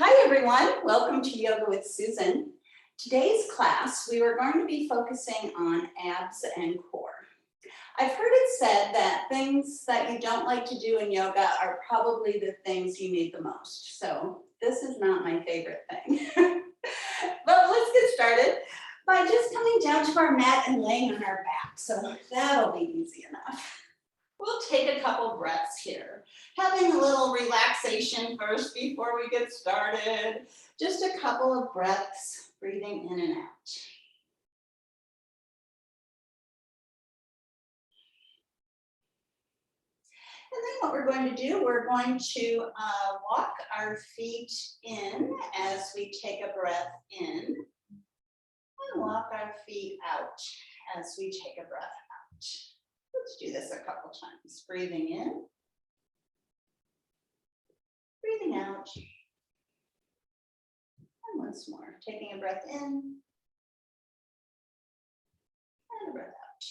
Hi everyone, welcome to Yoga with Susan. Today's class, we were going to be focusing on abs and core. I've heard it said that things that you don't like to do in yoga are probably the things you need the most. So this is not my favorite thing. But let's get started by just coming down to our mat and laying on our back. So that'll be easy enough. We'll take a couple breaths here. Having a little relaxation first before we get started. Just a couple of breaths, breathing in and out. And then what we're going to do, we're going to walk our feet in as we take a breath in. And walk our feet out as we take a breath out. Let's do this a couple times. Breathing in. Breathing out. And once more, taking a breath in. And a breath out.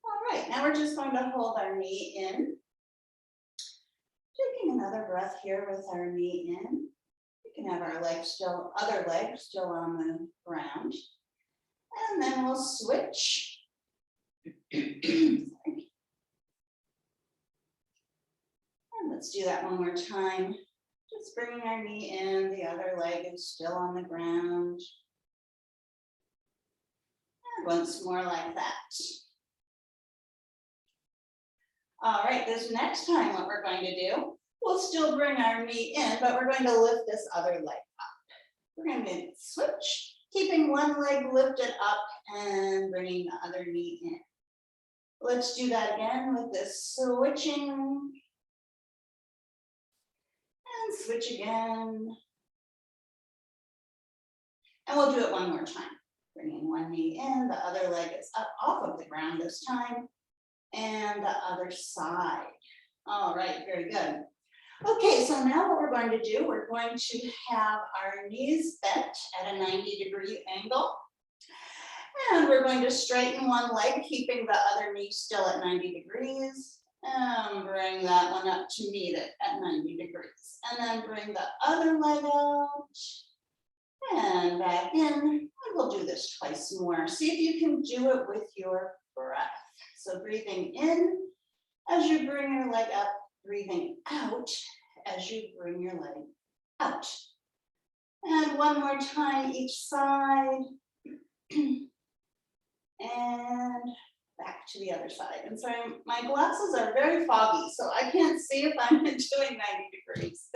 All right, now we're just going to hold our knee in. Taking another breath here with our knee in. We can have our legs still, other legs still on the ground. And then we'll switch. And let's do that one more time. Just bringing our knee in, the other leg is still on the ground. And once more like that. All right, this next time what we're going to do, we'll still bring our knee in, but we're going to lift this other leg up. We're going to switch, keeping one leg lifted up and bringing the other knee in. Let's do that again with this switching. And switch again. And we'll do it one more time. Bringing one knee in, the other leg is up off of the ground this time. And the other side. All right, very good. Okay, so now what we're going to do, we're going to have our knees bent at a 90-degree angle. And we're going to straighten one leg, keeping the other knee still at 90 degrees. And bring that one up to meet it at 90 degrees. And then bring the other leg out. And back in. And we'll do this twice more. See if you can do it with your breath. So breathing in as you bring your leg up. Breathing out as you bring your leg out. And one more time each side. And back to the other side. And sorry, my glasses are very foggy, so I can't see if I'm doing 90 degrees.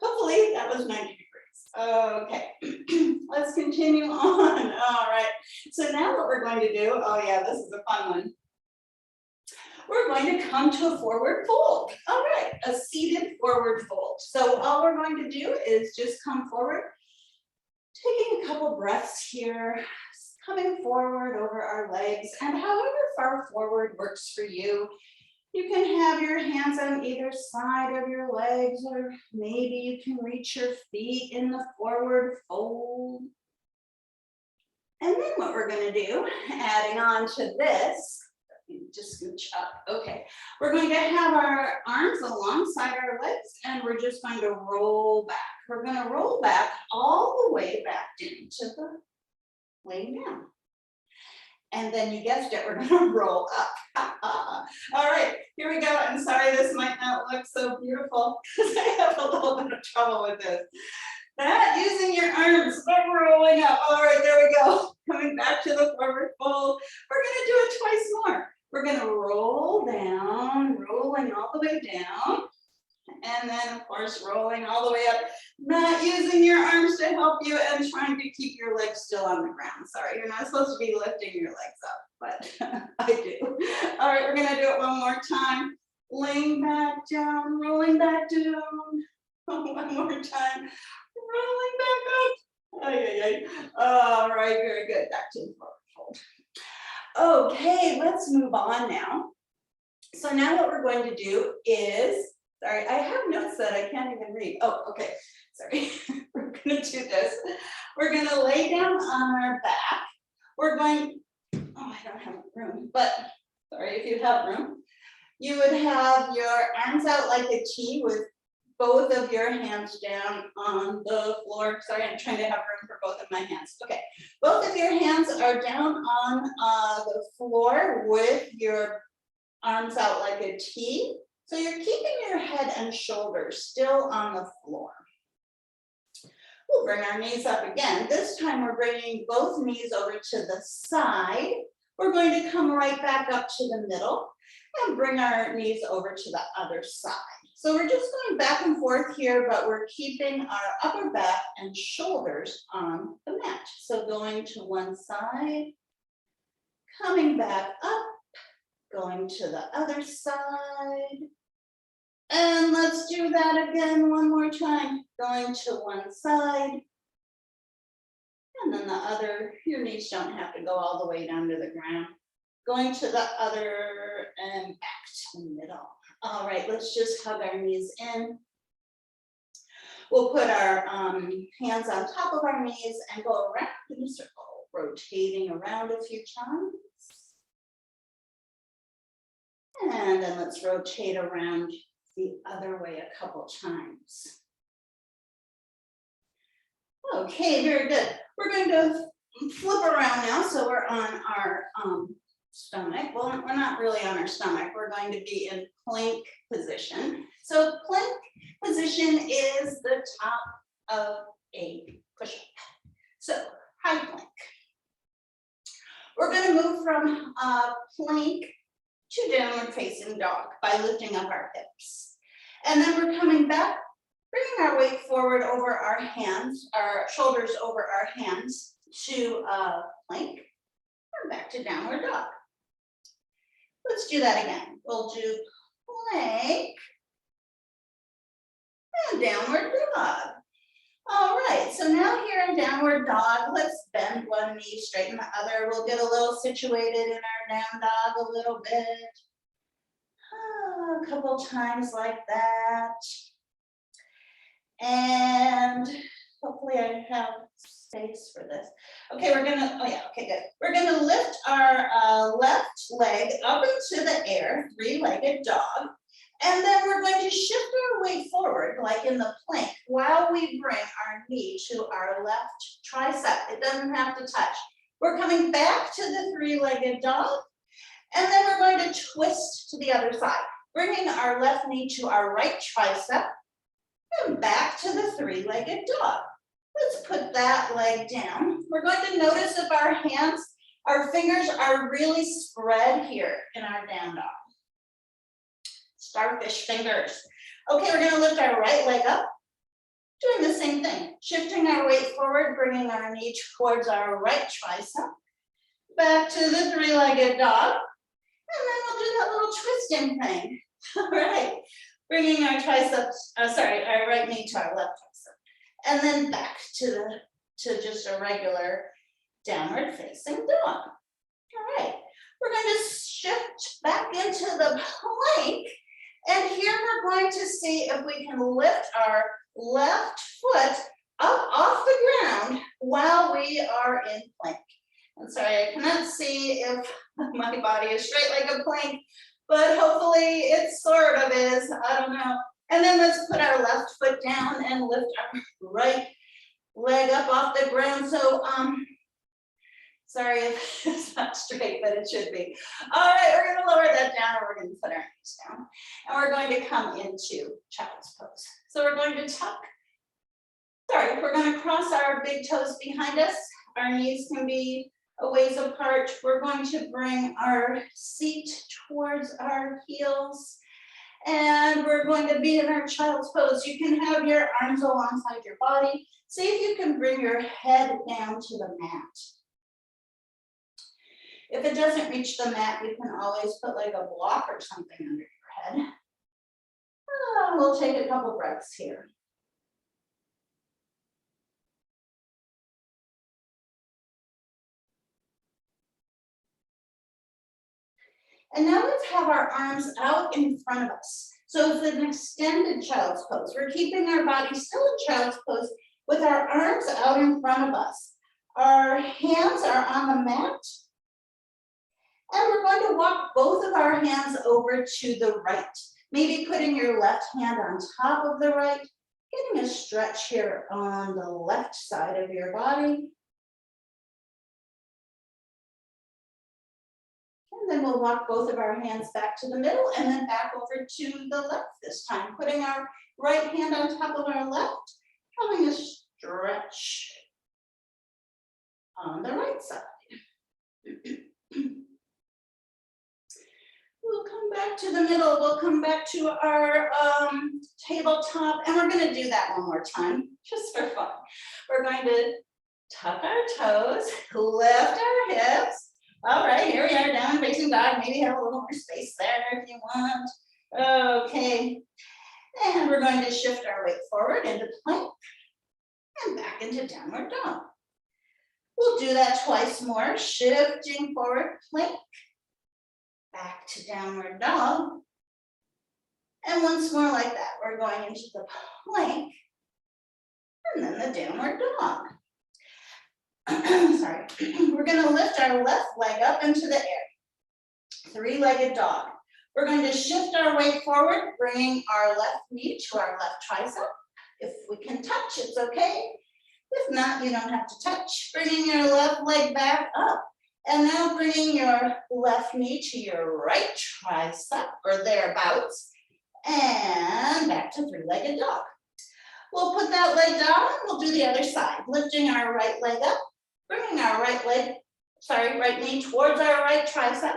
Hopefully that was 90 degrees. Okay, let's continue on. All right, so now what we're going to do, oh yeah, this is a fun one. We're going to come to a forward fold. All right, a seated forward fold. So all we're going to do is just come forward, taking a couple breaths here, coming forward over our legs, and however far forward works for you. You can have your hands on either side of your legs, or maybe you can reach your feet in the forward fold. And then what we're going to do, adding on to this, just scooch up. Okay, we're going to have our arms alongside our legs, and we're just going to roll back. We're going to roll back all the way back into the laying down. And then you guessed it, we're going to roll up. All right, here we go. I'm sorry this might not look so beautiful because I have a little bit of trouble with this. That using your arms, but rolling up. All right, there we go. Coming back to the forward fold. We're going to do it twice more. We're going to roll down, rolling all the way down. And then, of course, rolling all the way up, not using your arms to help you and trying to keep your legs still on the ground. Sorry, you're not supposed to be lifting your legs up, but I do. All right, we're going to do it one more time. Laying back down, rolling back down. One more time. Rolling back up. All right, very good. Back to the forward fold. Okay, let's move on now. So now what we're going to do is, sorry, I have notes that I can't even read. Oh, okay, sorry. We're gonna do this. We're gonna lay down on our back. We're going, oh, I don't have room, but sorry, if you have room, you would have your arms out like a T with both of your hands down on the floor. Sorry, I'm trying to have room for both of my hands. Okay, both of your hands are down on the floor with your arms out like a T. So you're keeping your head and shoulders still on the floor. We'll bring our knees up again. This time we're bringing both knees over to the side. We're going to come right back up to the middle and bring our knees over to the other side. So we're just going back and forth here, but we're keeping our upper back and shoulders on the mat. So going to one side, coming back up, going to the other side. And let's do that again one more time. Going to one side. And then the other, your knees don't have to go all the way down to the ground. Going to the other and back to the middle. All right, let's just hug our knees in. We'll put our hands on top of our knees and go around in a circle, rotating around a few times. And then let's rotate around the other way a couple times. Okay, very good. We're going to flip around now. So we're on our stomach. Well, we're not really on our stomach. We're going to be in plank position. So plank position is the top of a push-up. So high plank. We're going to move from plank to downward facing dog by lifting up our hips. And then we're coming back, bringing our weight forward over our hands, our shoulders over our hands to plank and back to downward dog. Let's do that again. We'll do plank and downward dog. All right, so now here in downward dog, let's bend one knee, straighten the other. We'll get a little situated in our down dog a little bit. A couple times like that. And hopefully I have space for this. Okay, we're gonna, oh yeah, okay, good. We're gonna lift our left leg up into the air, three-legged dog. And then we're going to shift our weight forward, like in the plank, while we bring our knee to our left tricep. It doesn't have to touch. We're coming back to the three-legged dog, and then we're going to twist to the other side, bringing our left knee to our right tricep, and back to the three-legged dog. Let's put that leg down. We're going to notice if our hands, our fingers are really spread here in our down dog. Starfish fingers. Okay, we're going to lift our right leg up, doing the same thing, shifting our weight forward, bringing our knee towards our right tricep, back to the three-legged dog, and then we'll do that little twisting thing. All right, bringing our triceps, our right knee to our left tricep, and then back to just a regular downward facing dog. All right, we're going to shift back into the plank. And here we're going to see if we can lift our left foot up off the ground while we are in plank. I'm sorry, I cannot see if my body is straight like a plank, but hopefully it sort of is, I don't know. And then let's put our left foot down and lift our right leg up off the ground. So, sorry if it's not straight, but it should be. All right, we're gonna lower that down and we're gonna put our knees down. And we're going to come into child's pose. So we're going to we're gonna cross our big toes behind us. Our knees can be a ways apart. We're going to bring our seat towards our heels. And we're going to be in our child's pose. You can have your arms alongside your body. See if you can bring your head down to the mat. If it doesn't reach the mat, you can always put like a block or something under your head. We'll take a couple breaths here. And now let's have our arms out in front of us. So it's an extended child's pose. We're keeping our body still in child's pose with our arms out in front of us. Our hands are on the mat. And we're going to walk both of our hands over to the right. Maybe putting your left hand on top of the right, getting a stretch here on the left side of your body. And then we'll walk both of our hands back to the middle and then back over to the left this time, putting our right hand on top of our left, having a stretch on the right side. We'll come back to the middle. We'll come back to our tabletop, and we're going to do that one more time, just for fun. We're going to tuck our toes, lift our hips. All right, here we are, down facing dog. Maybe have a little more space there if you want. Okay, and we're going to shift our weight forward into plank and back into downward dog. We'll do that twice more, shifting forward, plank, back to downward dog. And once more like that, we're going into the plank and then the downward dog. Sorry, we're going to lift our left leg up into the air, three-legged dog. We're going to shift our weight forward, bringing our left knee to our left tricep. If we can touch, it's okay. If not, you don't have to touch. Bringing your left leg back up. And now bringing your left knee to your right tricep or thereabouts. And back to three-legged dog. We'll put that leg down and we'll do the other side. Lifting our right leg up, bringing our right knee towards our right tricep.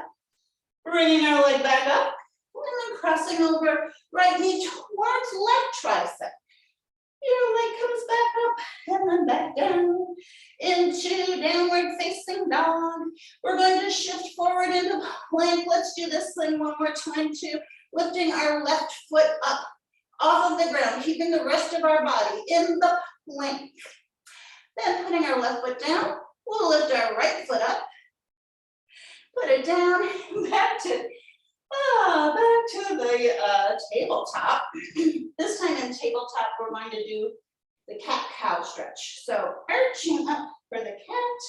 Bringing our leg back up and then crossing over right knee towards left tricep. Your leg comes back up and then back down into downward facing dog. We're going to shift forward into plank. Let's do this thing one more time too. Lifting our left foot up off of the ground, keeping the rest of our body in the plank. Then putting our left foot down, we'll lift our right foot up. Put it down, back to the tabletop. This time in tabletop, we're going to do the cat-cow stretch. So arching up for the cat,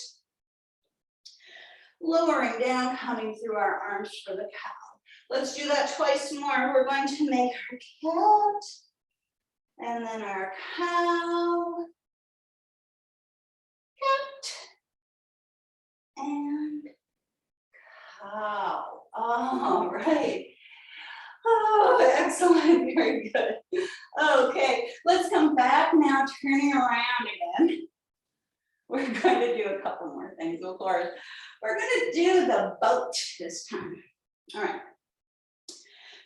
lowering down, coming through our arms for the cow. Let's do that twice more. We're going to make our cat, and then our cow, cat, and cow. All right. Oh, excellent. Very good. Okay, let's come back now, turning around again. We're going to do a couple more things, of course. We're going to do the boat this time. All right.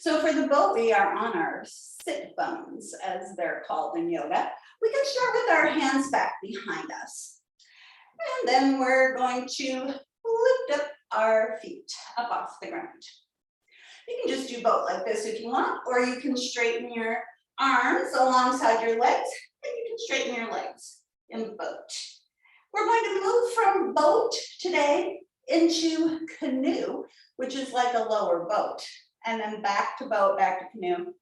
So for the boat, we are on our sit bones, as they're called in yoga. We can start with our hands back behind us. And then we're going to lift up our feet up off the ground. You can just do both like this if you want, or you can straighten your arms alongside your legs, and you can straighten your legs in boat. We're going to move from boat today into canoe, which is like a lower boat, and then back to boat, back to canoe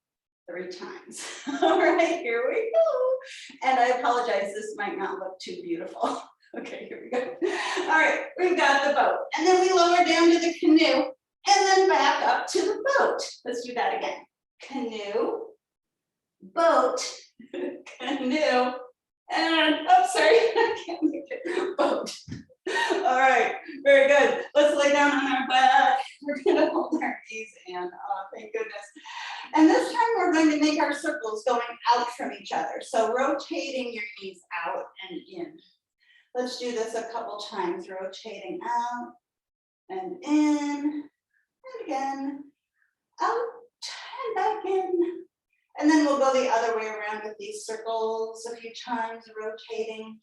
3 times. All right, here we go. And I apologize, this might not look too beautiful. Okay, here we go. All right, we've got the boat, and then we lower down to the canoe, and then back up to the boat. Let's do that again. Canoe, boat, canoe, and, oh, sorry, I can't make it, boat. All right, very good. Let's lay down on our back. We're gonna hold our knees in, oh, thank goodness. And this time we're going to make our circles going out from each other. So rotating your knees out and in. Let's do this a couple times, rotating out and in. And again, out and back in. And then we'll go the other way around with these circles a few times, rotating.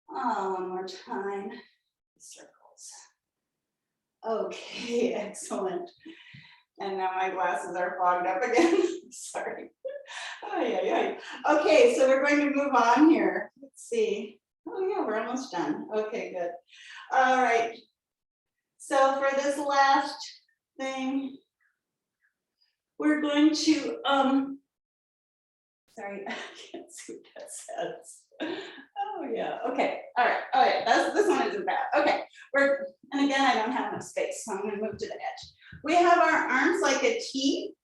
Oh, one more time, circles. Okay, excellent. And now my glasses are fogged up again, sorry. Okay, so we're going to move on here. Let's see. Oh yeah, we're almost done. Okay, good. All right. So for this last thing, we're going to, sorry, I can't see what that says. Oh yeah, okay, all right, this one isn't bad. Okay, and again, I don't have enough space, so I'm gonna move to the edge. We have our arms like a T.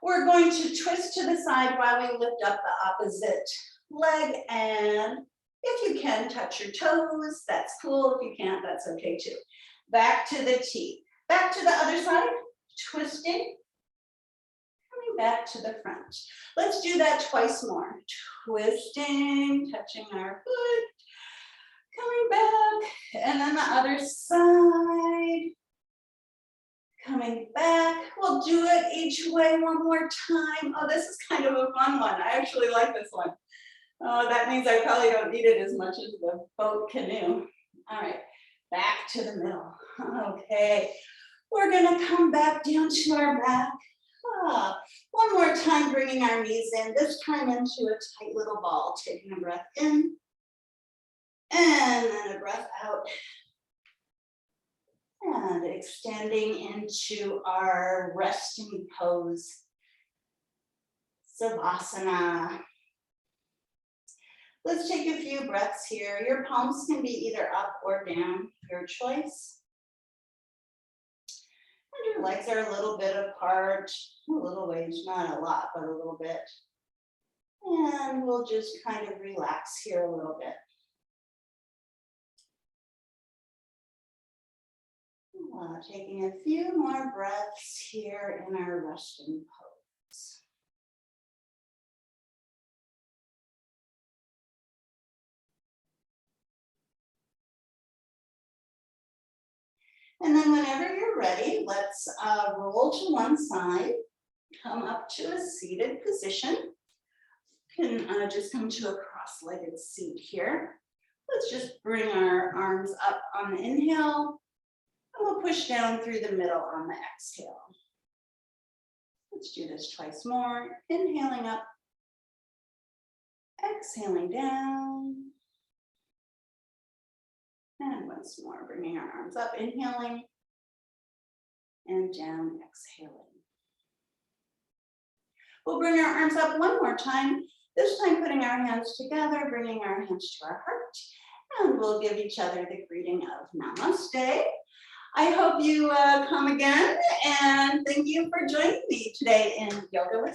We're going to twist to the side while we lift up the opposite leg, and if you can touch your toes, that's cool. If you can't, that's okay too. Back to the T. Back to the other side, twisting, coming back to the front. Let's do that twice more. Twisting, touching our foot, coming back, and then the other side. Coming back, we'll do it each way one more time. Oh, this is kind of a fun one. I actually like this one. Oh, that means I probably don't need it as much as the boat canoe. All right, back to the middle. Okay, we're gonna come back down to our back. One more time, bringing our knees in, this time into a tight little ball. Taking a breath in, and then a breath out. And extending into our resting pose, Savasana. Let's take a few breaths here. Your palms can be either up or down, your choice. And your legs are a little bit apart, a little ways, not a lot, but a little bit. And we'll just kind of relax here a little bit. Taking a few more breaths here in our resting pose. And then whenever you're ready, let's roll to one side, come up to a seated position. You can just come to a cross-legged seat here. Let's just bring our arms up on the inhale. And we'll push down through the middle on the exhale. Let's do this twice more. Inhaling up, exhaling down. And once more, bringing our arms up, inhaling, and down, exhaling. We'll bring our arms up one more time, this time putting our hands together, bringing our hands to our heart, and we'll give each other the greeting of Namaste. I hope you come again, and thank you for joining me today in Yoga with